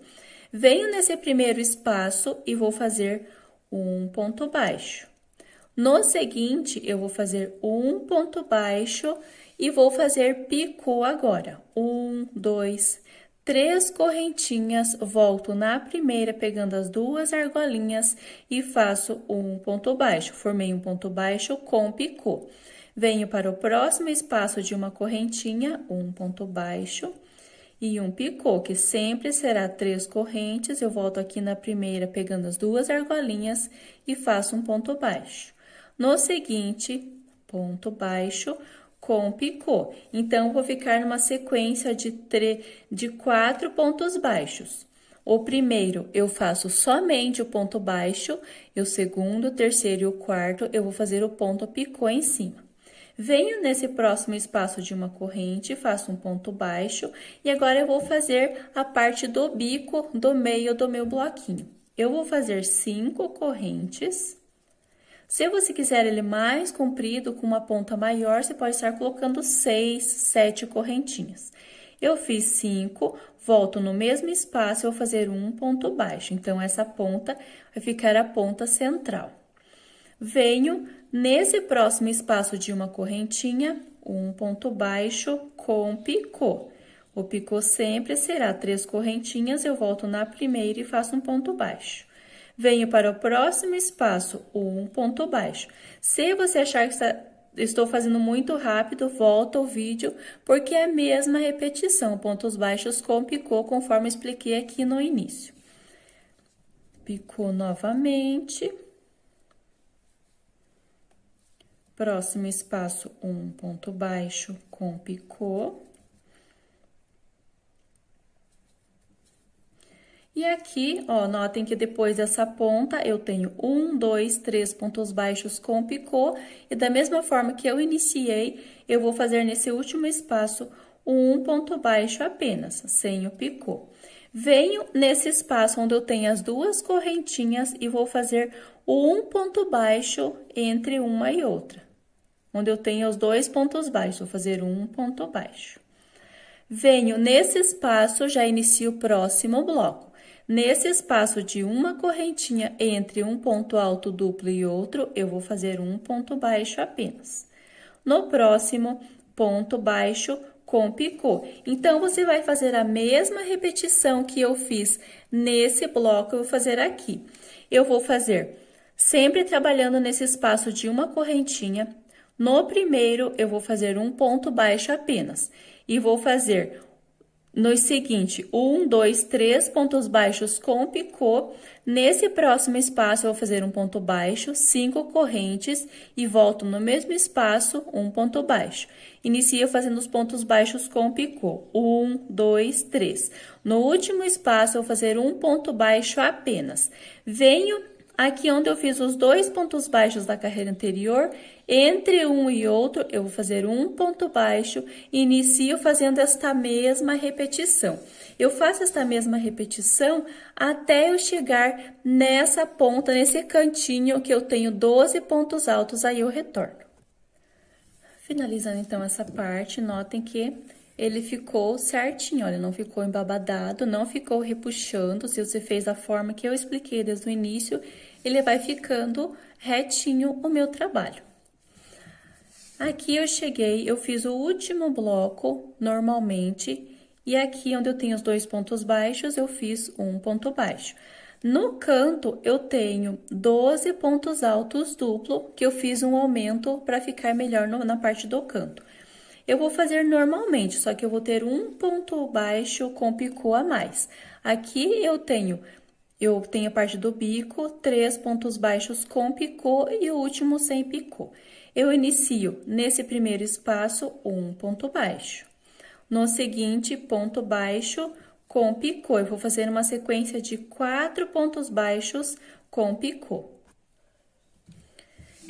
Venho nesse primeiro espaço e vou fazer um ponto baixo. No seguinte, eu vou fazer um ponto baixo e vou fazer picô agora. 1, 2, 3 correntinhas, volto na primeira pegando as duas argolinhas e faço um ponto baixo. Formei um ponto baixo com picô. Venho para o próximo espaço de uma correntinha, um ponto baixo e um picô, que sempre será 3 correntes. Eu volto aqui na primeira pegando as duas argolinhas e faço um ponto baixo. No seguinte, ponto baixo com picô. Então, vou ficar numa sequência de 4 pontos baixos. O primeiro, eu faço somente o ponto baixo, e o segundo, o terceiro e o quarto, eu vou fazer o ponto picô em cima. Venho nesse próximo espaço de uma corrente, faço um ponto baixo, e agora eu vou fazer a parte do bico do meio do meu bloquinho. Eu vou fazer 5 correntes. Se você quiser ele mais comprido, com uma ponta maior, você pode estar colocando 6, 7 correntinhas. Eu fiz 5, volto no mesmo espaço, eu vou fazer um ponto baixo. Então, essa ponta vai ficar a ponta central. Venho nesse próximo espaço de uma correntinha, um ponto baixo com picô. O picô sempre será 3 correntinhas, eu volto na primeira e faço um ponto baixo. Venho para o próximo espaço, um ponto baixo. Se você achar que estou fazendo muito rápido, volta o vídeo, porque é a mesma repetição, pontos baixos com picô, conforme eu expliquei aqui no início. Picô novamente. Próximo espaço, um ponto baixo com picô. E aqui, ó, notem que depois dessa ponta, eu tenho 1, 2, 3 pontos baixos com picô. E da mesma forma que eu iniciei, eu vou fazer nesse último espaço um ponto baixo apenas, sem o picô. Venho nesse espaço onde eu tenho as duas correntinhas e vou fazer um ponto baixo entre uma e outra. Onde eu tenho os 2 pontos baixos, vou fazer um ponto baixo. Venho nesse espaço, já inicio o próximo bloco. Nesse espaço de uma correntinha entre um ponto alto duplo e outro, eu vou fazer um ponto baixo apenas. No próximo, ponto baixo com picô. Então, você vai fazer a mesma repetição que eu fiz nesse bloco, eu vou fazer aqui. Eu vou fazer sempre trabalhando nesse espaço de uma correntinha. No primeiro, eu vou fazer um ponto baixo apenas. E vou fazer no seguinte, 1, 2, 3 pontos baixos com picô. Nesse próximo espaço, eu vou fazer um ponto baixo, 5 correntes e volto no mesmo espaço, um ponto baixo. Inicio fazendo os pontos baixos com picô. 1, 2, 3. No último espaço, eu vou fazer um ponto baixo apenas. Venho aqui onde eu fiz os 2 pontos baixos da carreira anterior, entre um e outro, eu vou fazer um ponto baixo e inicio fazendo esta mesma repetição. Eu faço esta mesma repetição até eu chegar nessa ponta, nesse cantinho que eu tenho 12 pontos altos, aí eu retorno. Finalizando, então, essa parte, notem que ele ficou certinho, olha, não ficou embabadado, não ficou repuxando. Se você fez da forma que eu expliquei desde o início, ele vai ficando retinho o meu trabalho. Aqui eu cheguei, eu fiz o último bloco normalmente, e aqui onde eu tenho os 2 pontos baixos, eu fiz um ponto baixo. No canto, eu tenho 12 pontos altos duplo, que eu fiz um aumento para ficar melhor na parte do canto. Eu vou fazer normalmente, só que eu vou ter um ponto baixo com picô a mais. Aqui eu tenho a parte do bico, 3 pontos baixos com picô e o último sem picô. Eu inicio nesse primeiro espaço um ponto baixo. No seguinte, ponto baixo com picô. Eu vou fazer uma sequência de 4 pontos baixos com picô.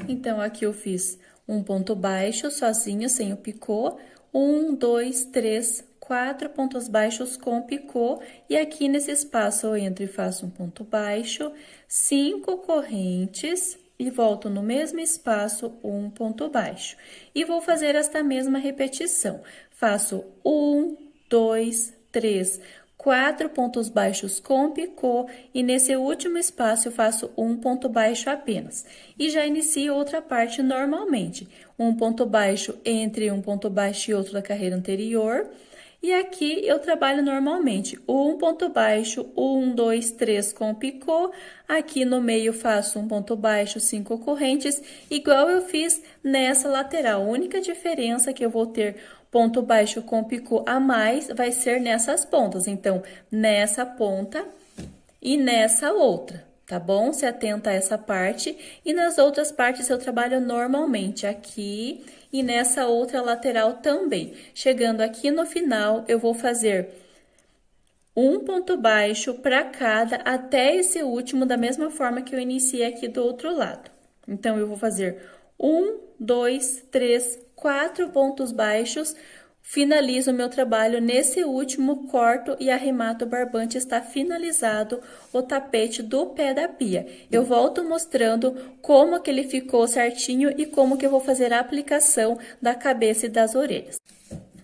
Então, aqui eu fiz um ponto baixo sozinho, sem o picô. 1, 2, 3, 4 pontos baixos com picô, e aqui nesse espaço eu entro e faço um ponto baixo, 5 correntes, e volto no mesmo espaço, um ponto baixo. E vou fazer esta mesma repetição. Faço 1, 2, 3, 4 pontos baixos com picô, e nesse último espaço eu faço um ponto baixo apenas. E já inicio outra parte normalmente. Um ponto baixo entre um ponto baixo e outro da carreira anterior. E aqui eu trabalho normalmente, um ponto baixo, 1, 2, 3 com picô, aqui no meio faço um ponto baixo, 5 correntes, igual eu fiz nessa lateral. A única diferença que eu vou ter ponto baixo com picô a mais vai ser nessas pontas, então, nessa ponta e nessa outra. Tá bom? Se atenta a essa parte. E nas outras partes eu trabalho normalmente aqui e nessa outra lateral também. Chegando aqui no final, eu vou fazer um ponto baixo para cada até esse último, da mesma forma que eu iniciei aqui do outro lado. Então, eu vou fazer 1, 2, 3, 4 pontos baixos. Finalizo o meu trabalho nesse último, corto e arremato o barbante, está finalizado o tapete do pé da pia. Eu volto mostrando como que ele ficou certinho e como que eu vou fazer a aplicação da cabeça e das orelhas.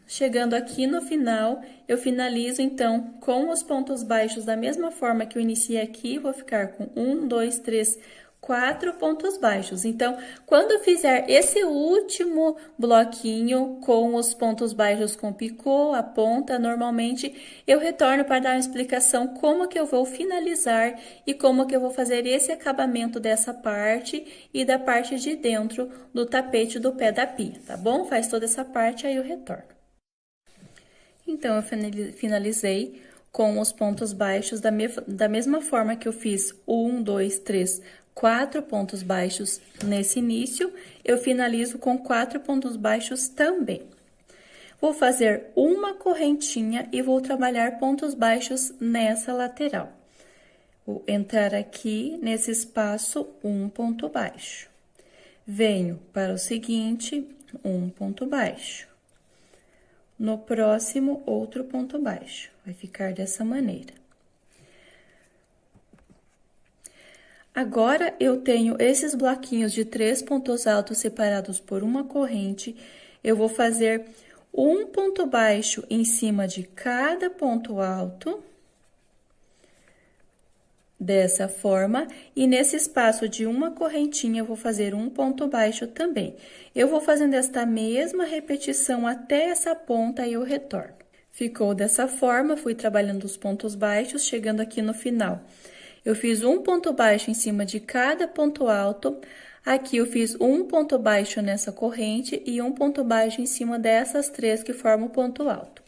Chegando aqui no final, eu finalizo então com os pontos baixos da mesma forma que eu iniciei aqui, vou ficar com 1, 2, 3, 4 pontos baixos. Então, quando eu fizer esse último bloquinho com os pontos baixos com picô, a ponta, normalmente eu retorno para dar uma explicação como que eu vou finalizar e como que eu vou fazer esse acabamento dessa parte e da parte de dentro do tapete do pé da pia, tá bom? Faz toda essa parte, aí eu retorno. Então, eu finalizei com os pontos baixos da mesma forma que eu fiz 1, 2, 3, 4 pontos baixos nesse início, eu finalizo com 4 pontos baixos também. Vou fazer uma correntinha e vou trabalhar pontos baixos nessa lateral. Vou entrar aqui nesse espaço, um ponto baixo. Venho para o seguinte, um ponto baixo. No próximo, outro ponto baixo. Vai ficar dessa maneira. Agora, eu tenho esses bloquinhos de 3 pontos altos separados por uma corrente. Eu vou fazer um ponto baixo em cima de cada ponto alto. Dessa forma, e nesse espaço de uma correntinha, eu vou fazer um ponto baixo também. Eu vou fazendo esta mesma repetição até essa ponta e eu retorno. Ficou dessa forma, fui trabalhando os pontos baixos, chegando aqui no final. Eu fiz um ponto baixo em cima de cada ponto alto. Aqui eu fiz um ponto baixo nessa corrente e um ponto baixo em cima dessas 3 que formam o ponto alto.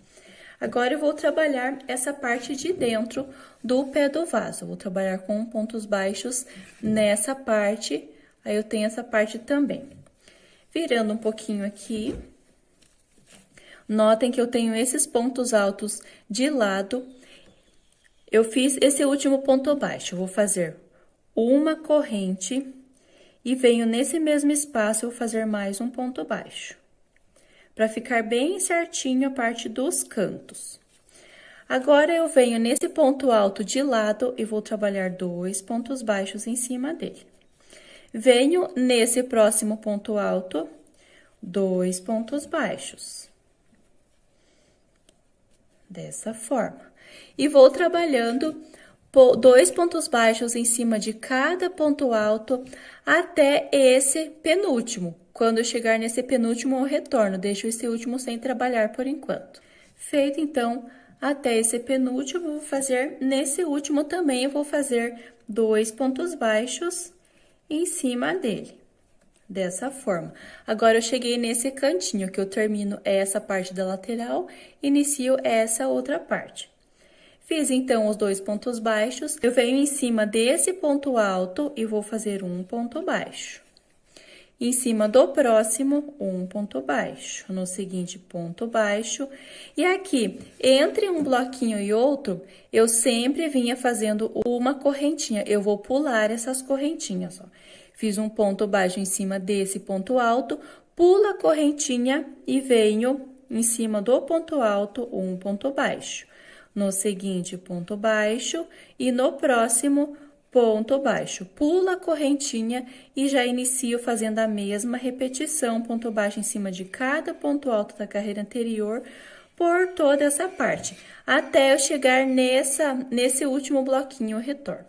Agora, eu vou trabalhar essa parte de dentro do pé do vaso. Eu vou trabalhar com pontos baixos nessa parte, aí eu tenho essa parte também. Virando um pouquinho aqui, notem que eu tenho esses pontos altos de lado. Eu fiz esse último ponto baixo, eu vou fazer uma corrente e venho nesse mesmo espaço, eu vou fazer mais um ponto baixo. Para ficar bem certinho a parte dos cantos. Agora, eu venho nesse ponto alto de lado e vou trabalhar 2 pontos baixos em cima dele. Venho nesse próximo ponto alto, 2 pontos baixos. Dessa forma. E vou trabalhando 2 pontos baixos em cima de cada ponto alto até esse penúltimo. Quando eu chegar nesse penúltimo, eu retorno, deixo esse último sem trabalhar por enquanto. Feito, então, até esse penúltimo, eu vou fazer nesse último também, eu vou fazer 2 pontos baixos em cima dele. Dessa forma. Agora, eu cheguei nesse cantinho, que eu termino essa parte da lateral, inicio essa outra parte. Fiz, então, os 2 pontos baixos, eu venho em cima desse ponto alto e vou fazer um ponto baixo. Em cima do próximo, um ponto baixo. No seguinte, ponto baixo. E aqui, entre um bloquinho e outro, eu sempre vinha fazendo uma correntinha. Eu vou pular essas correntinhas, ó. Fiz um ponto baixo em cima desse ponto alto, pulo a correntinha e venho em cima do ponto alto, um ponto baixo. No seguinte, ponto baixo e no próximo, ponto baixo. Pula a correntinha e já inicio fazendo a mesma repetição, ponto baixo em cima de cada ponto alto da carreira anterior, por toda essa parte, até eu chegar nesse último bloquinho, eu retorno.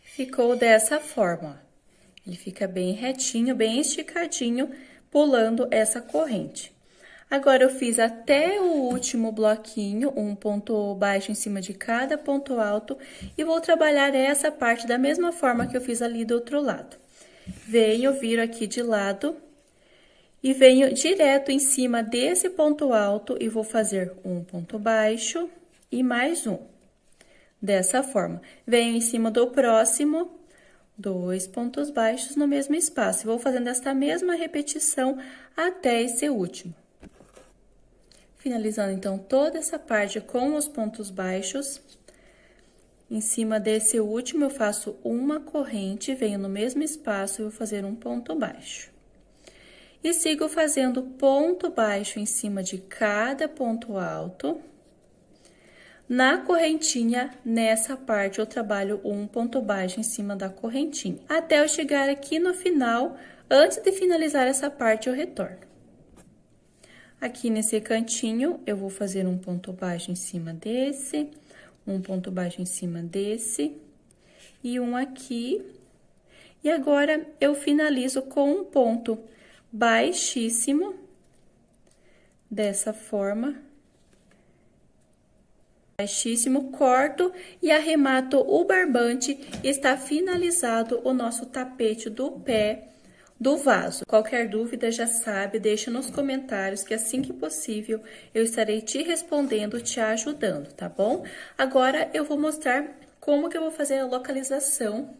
Ficou dessa forma, ó. Ele fica bem retinho, bem esticadinho, pulando essa corrente. Agora, eu fiz até o último bloquinho, um ponto baixo em cima de cada ponto alto, e vou trabalhar essa parte da mesma forma que eu fiz ali do outro lado. Venho, viro aqui de lado, e venho direto em cima desse ponto alto, e vou fazer um ponto baixo e mais um. Dessa forma, venho em cima do próximo, 2 pontos baixos no mesmo espaço. Vou fazendo esta mesma repetição até esse último. Finalizando, então, toda essa parte com os pontos baixos. Em cima desse último, eu faço uma corrente, venho no mesmo espaço e vou fazer um ponto baixo. E sigo fazendo ponto baixo em cima de cada ponto alto. Na correntinha, nessa parte, eu trabalho um ponto baixo em cima da correntinha. Até eu chegar aqui no final, antes de finalizar essa parte, eu retorno. Aqui nesse cantinho, eu vou fazer um ponto baixo em cima desse, um ponto baixo em cima desse, e um aqui. E agora, eu finalizo com um ponto baixíssimo, dessa forma. Baixíssimo, corto e arremato o barbante, está finalizado o nosso tapete do pé do vaso. Qualquer dúvida, já sabe, deixa nos comentários que assim que possível eu estarei te respondendo, te ajudando, tá bom? Agora, eu vou mostrar como que eu vou fazer a localização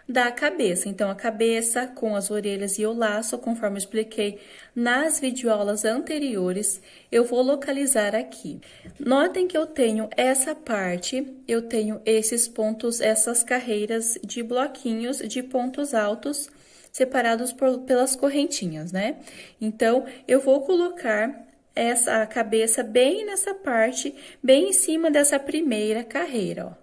da cabeça. Então, a cabeça com as orelhas e o laço, conforme eu expliquei nas videoaulas anteriores, eu vou localizar aqui. Notem que eu tenho essa parte, eu tenho esses pontos, essas carreiras de bloquinhos de pontos altos, separados pelas correntinhas, né? Então, eu vou colocar essa cabeça bem nessa parte, bem em cima dessa primeira carreira, ó.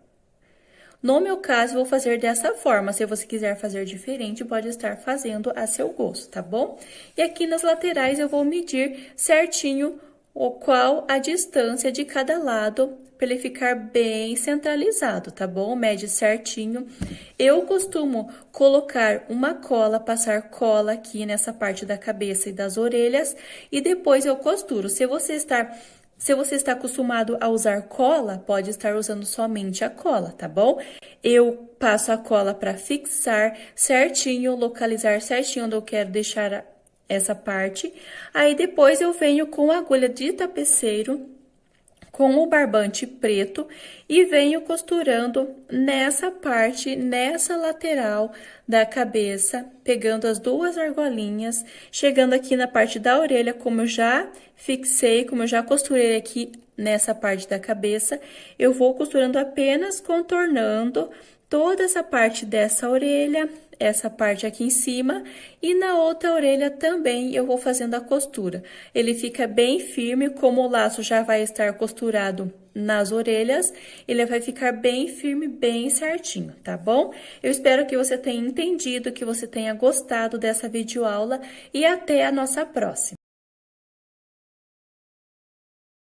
No meu caso, vou fazer dessa forma. Se você quiser fazer diferente, pode estar fazendo a seu gosto, tá bom? E aqui nas laterais, eu vou medir certinho qual a distância de cada lado, para ele ficar bem centralizado, tá bom? Mede certinho. Eu costumo colocar uma cola, passar cola aqui nessa parte da cabeça e das orelhas, e depois eu costuro. Se você está acostumado a usar cola, pode estar usando somente a cola, tá bom? Eu passo a cola para fixar certinho, localizar certinho onde eu quero deixar essa parte. Aí, depois, eu venho com a agulha de tapeceiro, com o barbante preto, e venho costurando nessa parte, nessa lateral da cabeça, pegando as duas argolinhas, chegando aqui na parte da orelha, como eu já fixei, como eu já costurei aqui nessa parte da cabeça, eu vou costurando apenas contornando toda essa parte dessa orelha, essa parte aqui em cima, e na outra orelha também eu vou fazendo a costura. Ele fica bem firme, como o laço já vai estar costurado nas orelhas, ele vai ficar bem firme, bem certinho, tá bom? Eu espero que você tenha entendido, que você tenha gostado dessa videoaula, e até a nossa próxima.